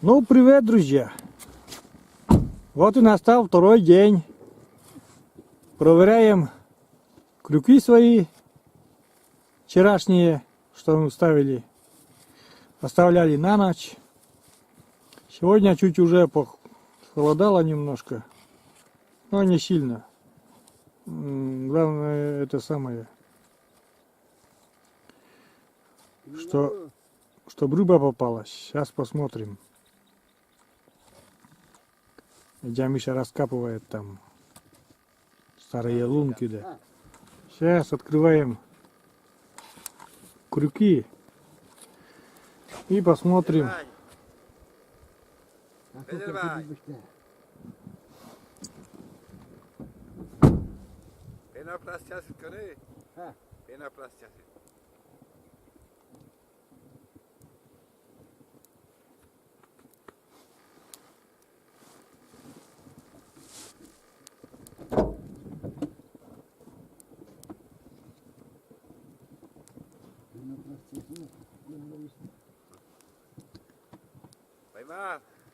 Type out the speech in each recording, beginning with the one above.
Ну, привет, друзья! Вот и настал второй день. Проверяем крюки свои вчерашние, что мы оставляли на ночь. Сегодня чуть уже похолодало немножко, но не сильно. Главное это самое, чтобы рыба попалась. Сейчас посмотрим. Дядя Миша раскапывает там старые лунки, да. Сейчас открываем крюки и посмотрим.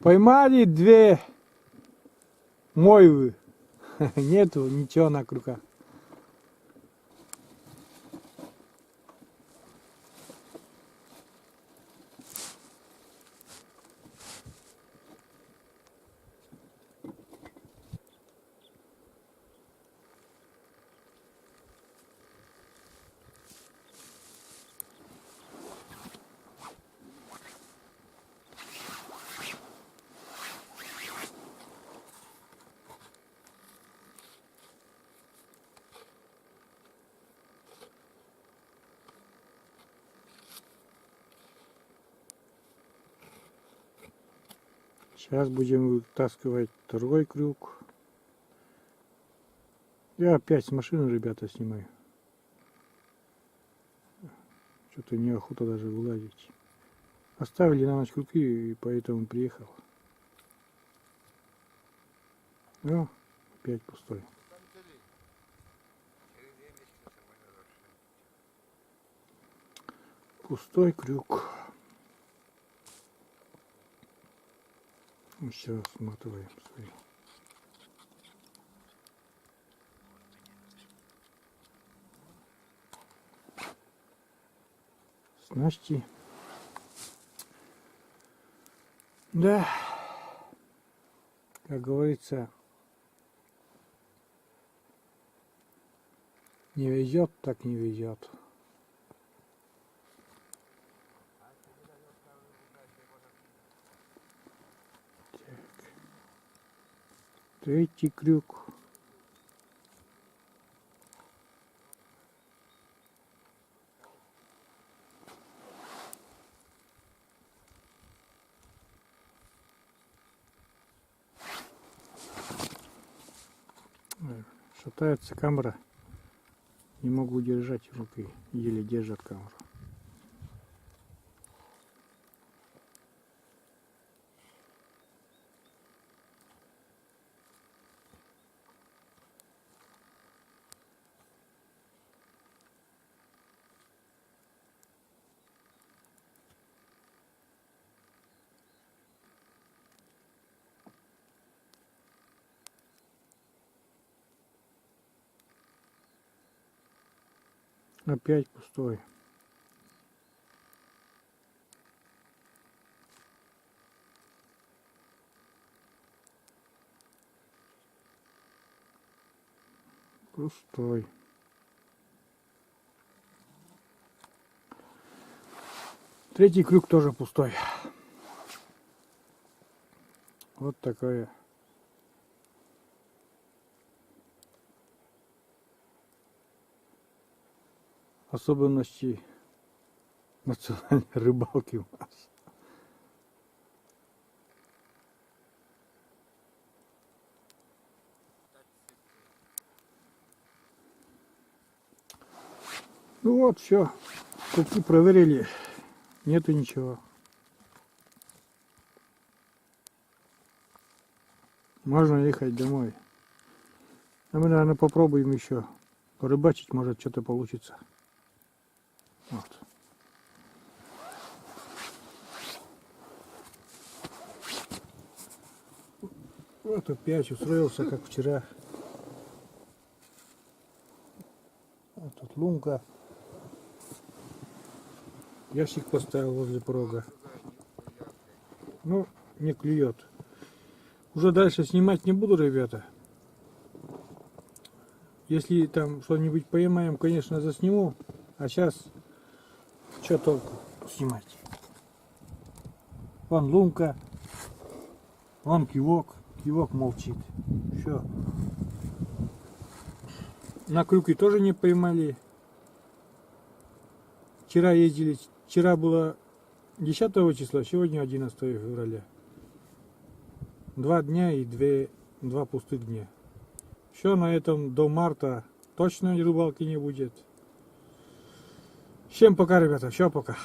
Поймали две мойвы. Нету ничего на крюках. Сейчас будем вытаскивать второй крюк. Я опять с машины, ребята, снимаю. Что-то неохота даже вылазить. Оставили на ночь крюки, и поэтому приехал. Ну, опять пустой. Пустой крюк. Сейчас сматываем свои. Снасти. Да, как говорится, не везет, так не везет. Третий крюк. Шатается камера. Не могу держать рукой. Еле держат камеру. Опять пустой. Пустой. Третий крюк тоже пустой. Вот такая особенности национальной рыбалки у нас. Ну вот, все. Крюки проверили. Нету ничего. Можно ехать домой. А мы, наверное, попробуем еще порыбачить, может, что-то получится. Вот. Вот опять устроился, как вчера. Вот тут лунка. Ящик поставил возле порога. Ну, не клюет. Уже дальше снимать не буду, ребята. Если там что-нибудь поймаем, конечно, засниму. А сейчас, что толку снимать? Вон лунка. Вон кивок. Кивок молчит. Все. На крюки тоже не поймали. Вчера ездили. Вчера было 10 числа, сегодня 11 февраля. 2 дня и 2 пустых дня. Все, на этом до марта точно рыбалки не будет. Всем пока, ребята. Все, пока.